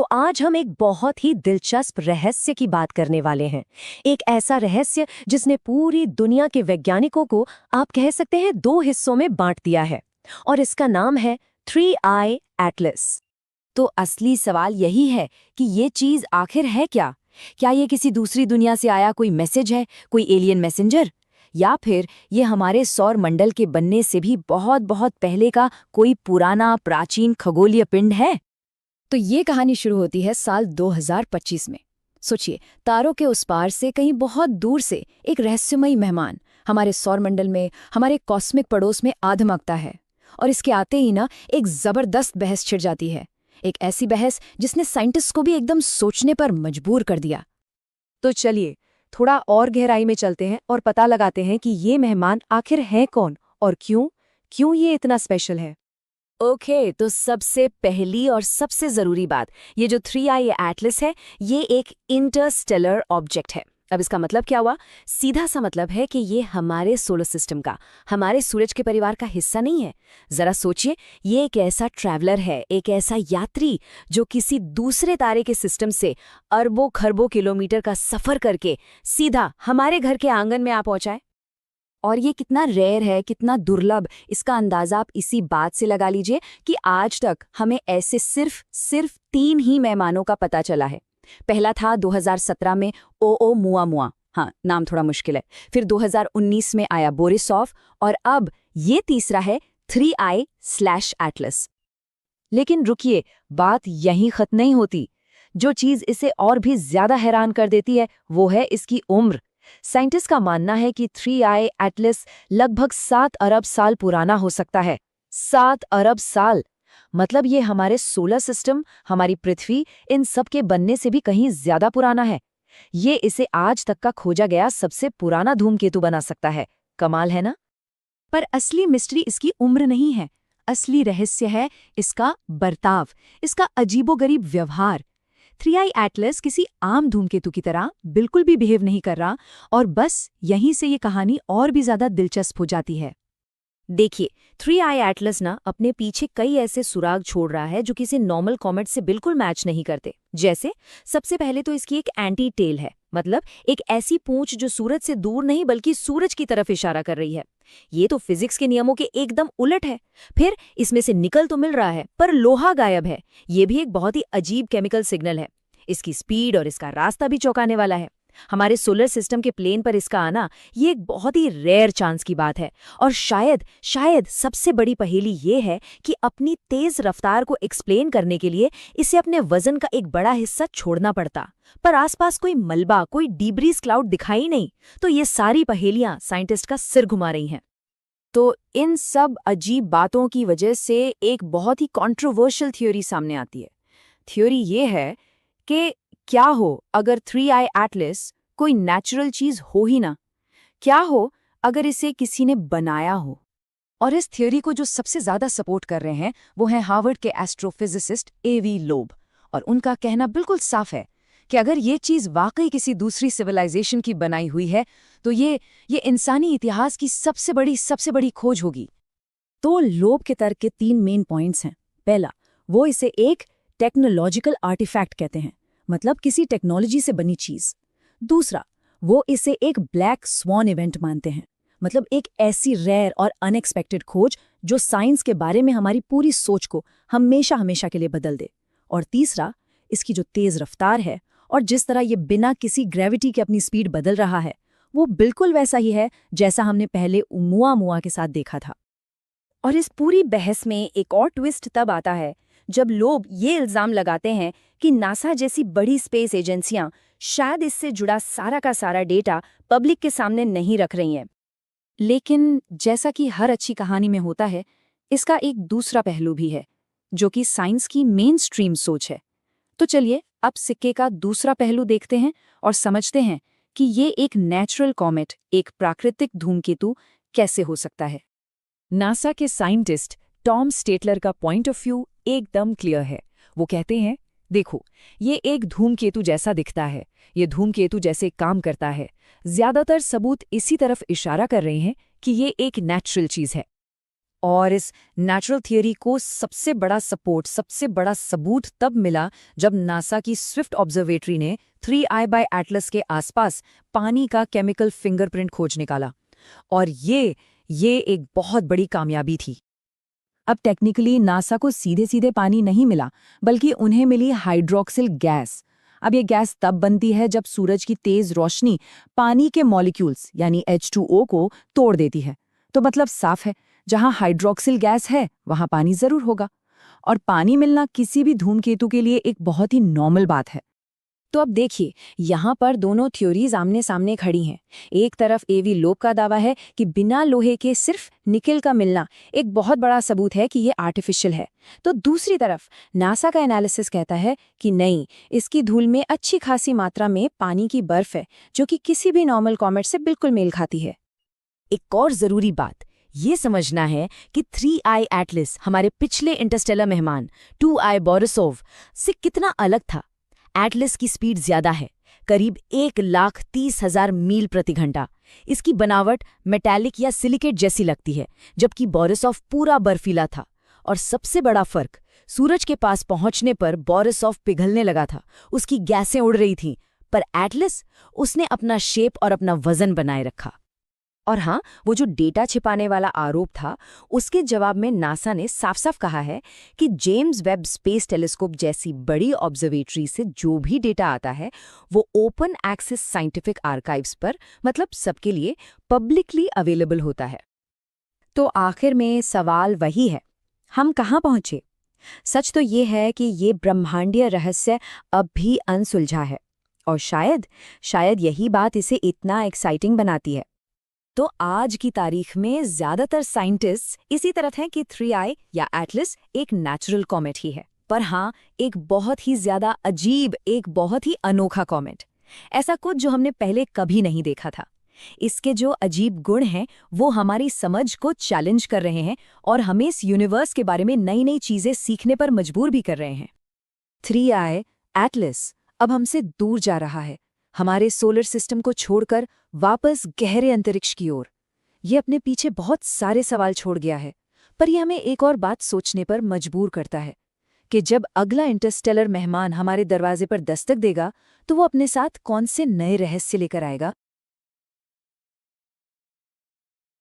तो आज हम एक बहुत ही दिलचस्प रहस्य की बात करने वाले हैं। एक ऐसा रहस्य जिसने पूरी दुनिया के वैज्ञानिकों को आप कह सकते हैं दो हिस्सों में बांट दिया है और इसका नाम है थ्री आई एटलस। तो असली सवाल यही है कि ये चीज आखिर है क्या? क्या ये किसी दूसरी दुनिया से आया कोई मैसेज है, कोई एलियन मैसेंजर? या फिर ये हमारे सौर मंडल के बनने से भी बहुत बहुत पहले का कोई पुराना प्राचीन खगोलीय पिंड है? तो ये कहानी शुरू होती है साल 2025 में। सोचिए, तारों के उस पार से कहीं बहुत दूर से एक रहस्यमयी मेहमान हमारे सौरमंडल में, हमारे कॉस्मिक पड़ोस में आ धमकता है। और इसके आते ही ना एक जबरदस्त बहस छिड़ जाती है। एक ऐसी बहस जिसने साइंटिस्ट को भी एकदम सोचने पर मजबूर कर दिया। तो चलिए थोड़ा और गहराई में चलते हैं और पता लगाते हैं कि ये मेहमान आखिर है कौन और क्यों ये इतना स्पेशल है। ओके, तो सबसे पहली और सबसे जरूरी बात, ये जो थ्री आई एटलस है, ये एक इंटरस्टेलर ऑब्जेक्ट है। अब इसका मतलब क्या हुआ? सीधा सा मतलब है कि ये हमारे सोलर सिस्टम का, हमारे सूरज के परिवार का हिस्सा नहीं है। जरा सोचिए, ये एक ऐसा ट्रैवलर है, एक ऐसा यात्री जो किसी दूसरे तारे के सिस्टम से अरबों खरबों किलोमीटर का सफर करके सीधा हमारे घर के आंगन में आ पहुंचा है। और ये कितना रेयर है, कितना दुर्लभ, इसका अंदाजा आप इसी बात से लगा लीजिए कि आज तक हमें ऐसे सिर्फ 3 ही मेहमानों का पता चला है। पहला था 2017 में ओओमुआ, हाँ नाम थोड़ा मुश्किल है। फिर 2019 में आया बोरिसॉव और अब ये तीसरा है थ्री आई स्लैश एटलस। लेकिन रुकिए, बात यहीं खत्म नहीं होती। जो चीज इसे और भी ज्यादा हैरान कर देती है वो है इसकी उम्र। साइंटिस्ट का मानना है कि थ्री आई एटलस लगभग 7 अरब साल पुराना हो सकता है। 7 अरब साल! मतलब ये हमारे सोलर सिस्टम, हमारी पृथ्वी, इन सब के बनने से भी कहीं ज्यादा पुराना है। ये इसे आज तक का खोजा गया सबसे पुराना धूमकेतु बना सकता है। कमाल है ना? पर असली मिस्ट्री इसकी उम्र नहीं है। असली रहस्य है इसका बर्ताव, इसका अजीबोगरीब व्यवहार। थ्री आई एटलस किसी आम धूमकेतु की तरह बिल्कुल भी बिहेव नहीं कर रहा और बस यहीं से ये कहानी और भी ज्यादा दिलचस्प हो जाती है। देखिए, थ्री आई एटलस ना अपने पीछे कई ऐसे सुराग छोड़ रहा है जो किसी नॉर्मल कॉमेट से बिल्कुल मैच नहीं करते। जैसे सबसे पहले तो इसकी एक एंटी टेल है, मतलब एक ऐसी पूंछ जो सूरज से दूर नहीं बल्कि सूरज की तरफ इशारा कर रही है। ये तो फिजिक्स के नियमों के एकदम उलट है। फिर इसमें से निकल तो मिल रहा है पर लोहा गायब है। ये भी एक बहुत ही अजीब केमिकल सिग्नल है। इसकी स्पीड और इसका रास्ता भी चौंकाने वाला है। हमारे सोलर सिस्टम के प्लेन पर इसका आना ये एक बहुत ही रेयर चांस की बात है। और शायद सबसे बड़ी पहेली ये है कि अपनी तेज रफ्तार को एक्सप्लेन करने के लिए इसे अपने वजन का एक बड़ा हिस्सा छोड़ना पड़ता, पर आसपास कोई मलबा, कोई डीब्रीज क्लाउड दिखाई नहीं। तो ये सारी पहेलियां साइंटिस्ट का सिर घुमा रही हैं। तो इन सब अजीब बातों की वजह से एक बहुत ही कंट्रोवर्शियल थ्योरी सामने आती है। थ्योरी ये है कि क्या हो अगर थ्री आई एटलस कोई नेचुरल चीज हो ही ना? क्या हो अगर इसे किसी ने बनाया हो? और इस थ्योरी को जो सबसे ज्यादा सपोर्ट कर रहे हैं वो हैं हार्वर्ड के एस्ट्रोफिजिसिस्ट एवी लोब। और उनका कहना बिल्कुल साफ है कि अगर ये चीज वाकई किसी दूसरी सिविलाइजेशन की बनाई हुई है तो ये इंसानी इतिहास की सबसे बड़ी खोज होगी। तो लोब के तर्क के 3 मेन पॉइंट्स हैं। पहला, वो इसे एक टेक्नोलॉजिकल आर्टिफैक्ट कहते हैं, मतलब किसी टेक्नोलॉजी से बनी चीज। दूसरा, वो इसे एक ब्लैक स्वॉन इवेंट मानते हैं, मतलब एक ऐसी रेयर और अनएक्सपेक्टेड खोज जो साइंस के बारे में हमारी पूरी सोच को हमेशा के लिए बदल दे। और तीसरा, इसकी जो तेज रफ्तार है और जिस तरह ये बिना किसी ग्रेविटी के अपनी स्पीड बदल रहा है, वो बिल्कुल वैसा ही है जैसा हमने पहले ओमुआ के साथ देखा था। और इस पूरी बहस में एक और ट्विस्ट तब आता है जब लोग ये इल्जाम लगाते हैं कि नासा जैसी बड़ी स्पेस एजेंसियां शायद इससे जुड़ा सारा का सारा डेटा पब्लिक के सामने नहीं रख रही हैं। लेकिन जैसा कि हर अच्छी कहानी में होता है, इसका एक दूसरा पहलू भी है जो कि साइंस की मेन स्ट्रीम सोच है। तो चलिए अब सिक्के का दूसरा पहलू देखते हैं और समझते हैं कि ये एक नेचुरल कॉमेट, एक प्राकृतिक धूमकेतु कैसे हो सकता है। नासा के साइंटिस्ट टॉम स्टेटलर का पॉइंट ऑफ व्यू एकदम क्लियर है। वो कहते हैं, देखो, ये एक धूमकेतु जैसा दिखता है, ये धूमकेतु जैसे काम करता है। ज्यादातर सबूत इसी तरफ इशारा कर रहे हैं कि ये एक नेचुरल चीज है। और इस नेचुरल थियरी को सबसे बड़ा सपोर्ट, सबसे बड़ा सबूत तब मिला जब नासा की स्विफ्ट ऑब्जर्वेटरी ने 3I बाय एटलस के आसपास पानी का केमिकल फिंगरप्रिंट खोज निकाला। और ये एक बहुत बड़ी कामयाबी थी। अब टेक्निकली नासा को सीधे सीधे पानी नहीं मिला, बल्कि उन्हें मिली हाइड्रोक्सिल गैस। अब ये गैस तब बनती है जब सूरज की तेज रोशनी पानी के मॉलिक्यूल्स यानी H2O को तोड़ देती है। तो मतलब साफ है, जहां हाइड्रोक्सिल गैस है वहां पानी जरूर होगा। और पानी मिलना किसी भी धूमकेतु के लिए एक बहुत ही नॉर्मल बात है। तो अब देखिए, यहाँ पर दोनों थ्योरीज आमने सामने खड़ी हैं। एक तरफ एवी लोब का दावा है कि बिना लोहे के सिर्फ निकेल का मिलना एक बहुत बड़ा सबूत है कि ये आर्टिफिशियल है। तो दूसरी तरफ नासा का एनालिसिस कहता है कि नहीं, इसकी धूल में अच्छी खासी मात्रा में पानी की बर्फ है, जो कि किसी भी नॉर्मल कॉमेट से बिल्कुल मेल खाती है। एक और जरूरी बात ये समझना है कि 3I एटलस हमारे पिछले इंटरस्टेलर मेहमान 2I बोरिसोव से कितना अलग था। एटलस की स्पीड ज्यादा है, करीब 1,30,000 मील प्रति घंटा। इसकी बनावट मेटालिक या सिलिकेट जैसी लगती है, जबकि बोरिसोव पूरा बर्फीला था। और सबसे बड़ा फर्क, सूरज के पास पहुंचने पर बोरिसोव पिघलने लगा था, उसकी गैसें उड़ रही थीं, पर एटलस उसने अपना शेप और अपना वजन बनाए रखा। और हाँ, वो जो डेटा छिपाने वाला आरोप था, उसके जवाब में नासा ने साफ साफ कहा है कि जेम्स वेब स्पेस टेलीस्कोप जैसी बड़ी ऑब्जर्वेटरी से जो भी डेटा आता है वो ओपन एक्सेस साइंटिफिक आर्काइव्स पर, मतलब सबके लिए पब्लिकली अवेलेबल होता है। तो आखिर में सवाल वही है, हम कहाँ पहुंचे? सच तो ये है कि ये ब्रह्मांडीय रहस्य अब भी अनसुलझा है, और शायद यही बात इसे इतना एक्साइटिंग बनाती है। तो आज की तारीख में ज्यादातर साइंटिस्ट इसी तरफ हैं कि 3I या एटलस एक नेचुरल कॉमेट ही है, पर हाँ, एक बहुत ही ज्यादा अजीब, एक बहुत ही अनोखा कॉमेट, ऐसा कुछ जो हमने पहले कभी नहीं देखा था। इसके जो अजीब गुण हैं वो हमारी समझ को चैलेंज कर रहे हैं और हमें इस यूनिवर्स के बारे में नई नई चीजें सीखने पर मजबूर भी कर रहे हैं। 3I एटलस अब हमसे दूर जा रहा है, हमारे सोलर सिस्टम को छोड़कर वापस गहरे अंतरिक्ष की ओर। ये अपने पीछे बहुत सारे सवाल छोड़ गया है, पर यह हमें एक और बात सोचने पर मजबूर करता है कि जब अगला इंटरस्टेलर मेहमान हमारे दरवाजे पर दस्तक देगा तो वो अपने साथ कौन से नए रहस्य लेकर आएगा।